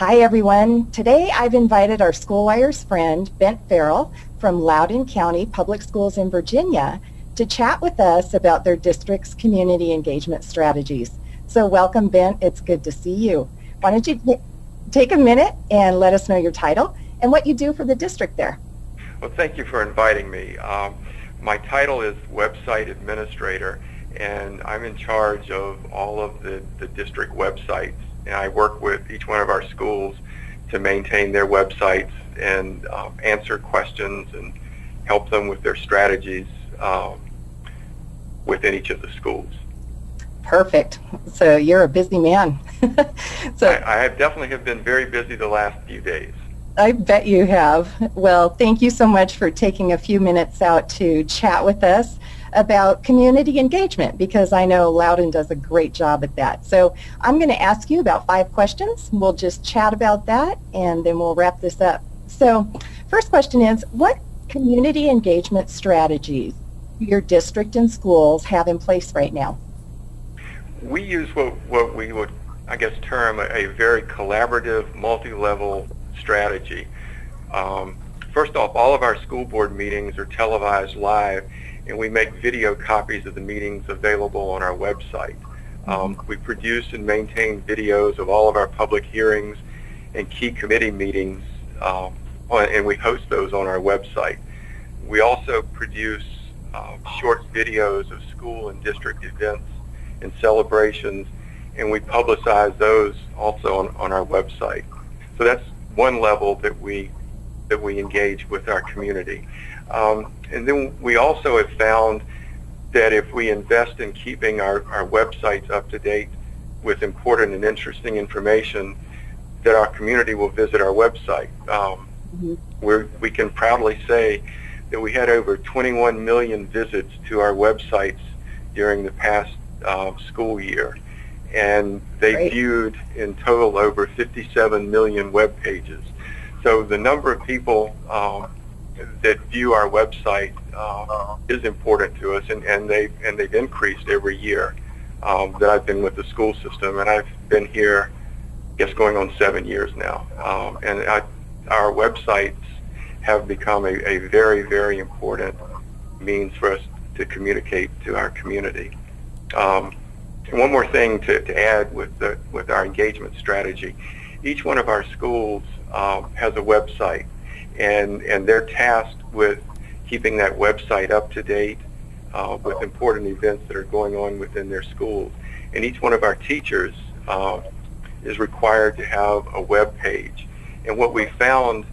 Hi everyone. Today I've invited our School Wires friend, Bent Farrell from Loudoun County Public Schools in Virginia to chat with us about their district's community engagement strategies. So welcome, Bent. It's good to see you. Why don't you take a minute and let us know your title and what you do for the district there. Well, thank you for inviting me. My title is Website Administrator, and I'm in charge of all of the district websites. And I work with each one of our schools to maintain their websites and answer questions and help them with their strategies within each of the schools. Perfect. So you're a busy man. I have definitely been very busy the last few days. I bet you have. Well, thank you so much for taking a few minutes out to chat with us about community engagement, because I know Loudoun does a great job at that. So I'm going to ask you about 5 questions. We'll just chat about that and then we'll wrap this up. So first question is, what community engagement strategies do your district and schools have in place right now? We use what we would, I guess, term a very collaborative, multi-level strategy. First off, all of our school board meetings are televised live, and we make video copies of the meetings available on our website. We produce and maintain videos of all of our public hearings and key committee meetings, and we host those on our website. We also produce short videos of school and district events and celebrations, and we publicize those also on our website. So that's one level that we engage with our community. And then we also have found that if we invest in keeping our websites up to date with important and interesting information, that our community will visit our website. We can proudly say that we had over 21 million visits to our websites during the past school year, and they viewed in total over 57 million web pages. So the number of people that view our website is important to us, and they've increased every year that I've been with the school system, and I've been here, I guess, going on 7 years now. And our websites have become a very, very important means for us to communicate to our community. And one more thing to add with our engagement strategy: each one of our schools has a website, and they're tasked with keeping that website up to date with important events that are going on within their schools. And each one of our teachers is required to have a web page. And what we found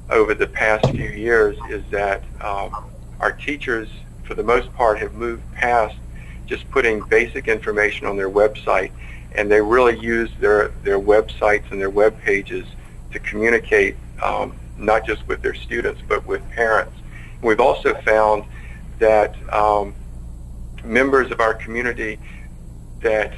over the past few years is that our teachers, for the most part, have moved past just putting basic information on their website, and they really use their websites and their web pages to communicate not just with their students but with parents. We've also found that members of our community that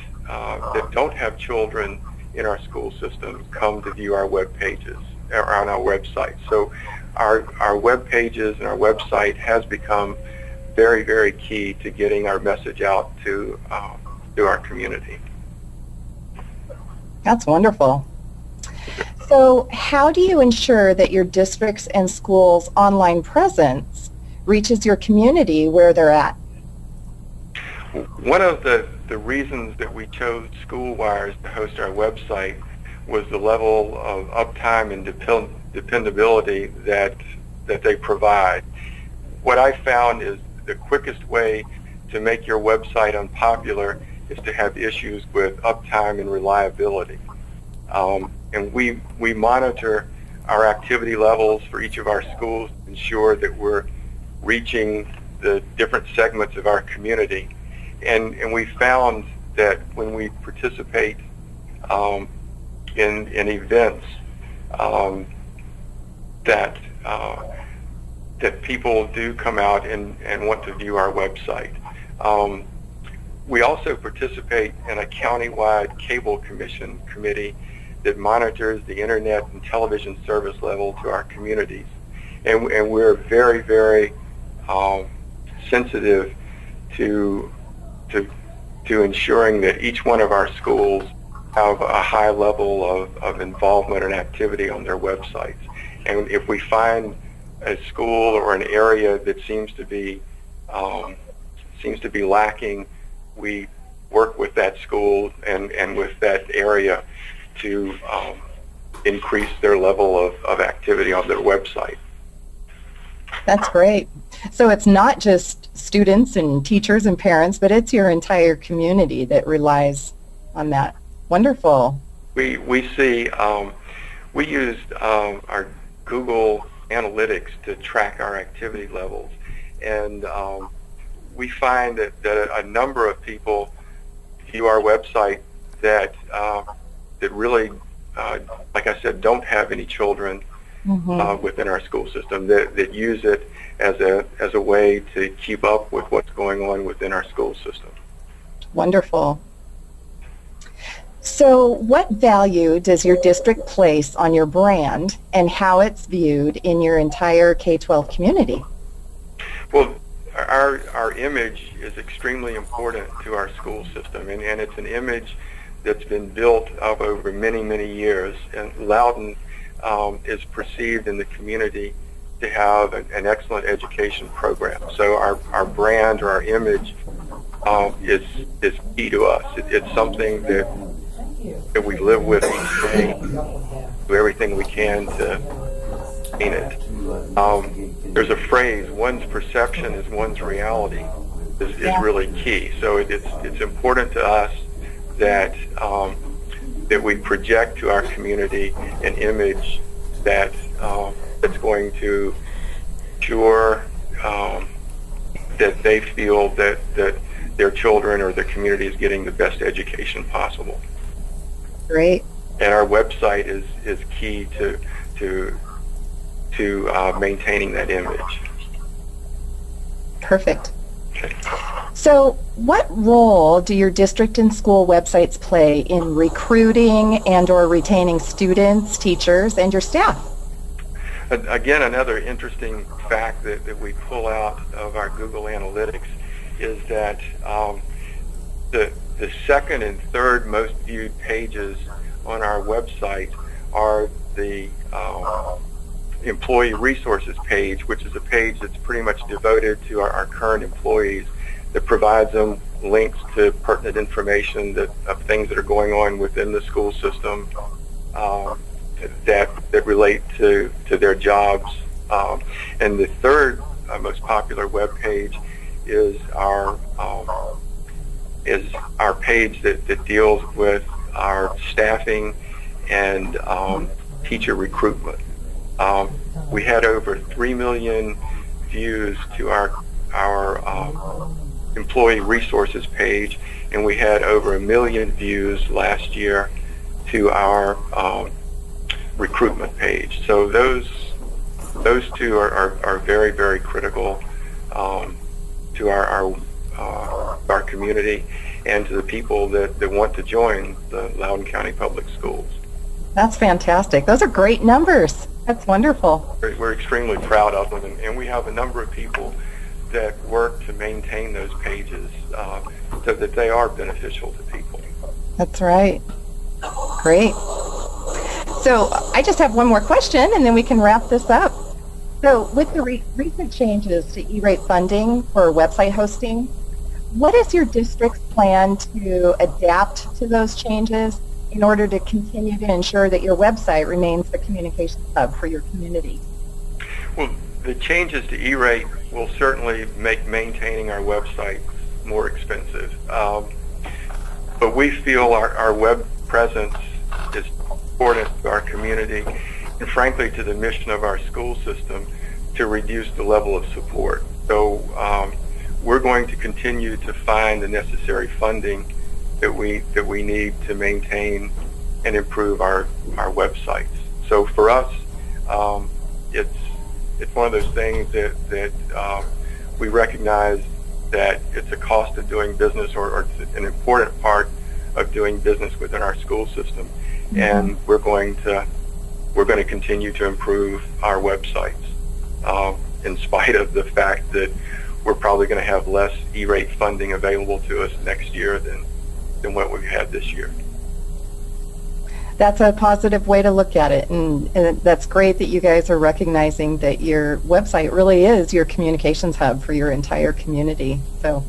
don't have children in our school system come to view our web pages on our website. So our web pages and our website has become very, very key to getting our message out to our community. That's wonderful. So how do you ensure that your districts and schools' online presence reaches your community where they're at? One of the reasons that we chose School Wires to host our website was the level of uptime and dependability that they provide. What I found is the quickest way to make your website unpopular is to have issues with uptime and reliability. And we monitor our activity levels for each of our schools to ensure that we're reaching the different segments of our community. And we found that when we participate in events that people do come out and want to view our website. We also participate in a countywide cable commission committee that monitors the internet and television service level to our communities. And we're very, very sensitive to ensuring that each one of our schools have a high level of involvement and activity on their websites. And if we find a school or an area that seems to be lacking, we work with that school and with that area to increase their level of activity on their website. That's great. So it's not just students and teachers and parents, but it's your entire community that relies on that. Wonderful. We see, we used our Google Analytics to track our activity levels, and we find that a number of people view our website that really, like I said, don't have any children within our school system, that use it as a way to keep up with what's going on within our school system. Wonderful. So what value does your district place on your brand and how it's viewed in your entire K-12 community? Well, our image is extremely important to our school system, and it's an image that's been built up over many, many years. And Loudoun is perceived in the community to have an excellent education program. So our brand or our image is key to us. It's something that we live with each day, do everything we can to mean it. There's a phrase, one's perception is one's reality, is really key. So it's important to us that that we project to our community an image that that's going to ensure that they feel that their children or their community is getting the best education possible. Great. And our website is key to maintaining that image. Perfect. Okay. So what role do your district and school websites play in recruiting and or retaining students, teachers, and your staff? Again, another interesting fact that we pull out of our Google Analytics is that the second and third most viewed pages on our website are the employee resources page, which is a page that's pretty much devoted to our current employees, that provides them links to pertinent information of things that are going on within the school system that relate to their jobs. And the third most popular web page is our page that deals with our staffing and teacher recruitment. We had over 3 million views to our employee resources page, and we had over 1 million views last year to our recruitment page. So those two are very, very critical to our community and to the people that want to join the Loudoun County Public Schools. That's fantastic. Those are great numbers. That's wonderful. We're extremely proud of them, and we have a number of people that work to maintain those pages so that they are beneficial to people. That's right. Great. So I just have one more question, and then we can wrap this up. So with the recent changes to E-rate funding for website hosting, what is your district's plan to adapt to those changes in order to continue to ensure that your website remains the communication hub for your community? Well, the changes to E-rate will certainly make maintaining our website more expensive. But we feel our web presence is important to our community and frankly to the mission of our school system to reduce the level of support. So we're going to continue to find the necessary funding that we need to maintain and improve our websites. So for us, it's one of those things that we recognize that it's a cost of doing business, or it's an important part of doing business within our school system, and we're going to continue to improve our websites in spite of the fact that we're probably going to have less E-rate funding available to us next year than what we've had this year. That's a positive way to look at it, and that's great that you guys are recognizing that your website really is your communications hub for your entire community. So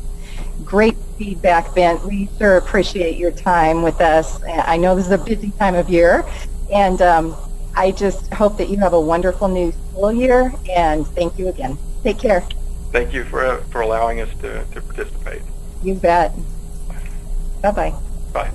great feedback, Ben. We sure appreciate your time with us. I know this is a busy time of year, and I just hope that you have a wonderful new school year, and thank you again. Take care. Thank you for allowing us to participate. You bet. Bye-bye. Bye.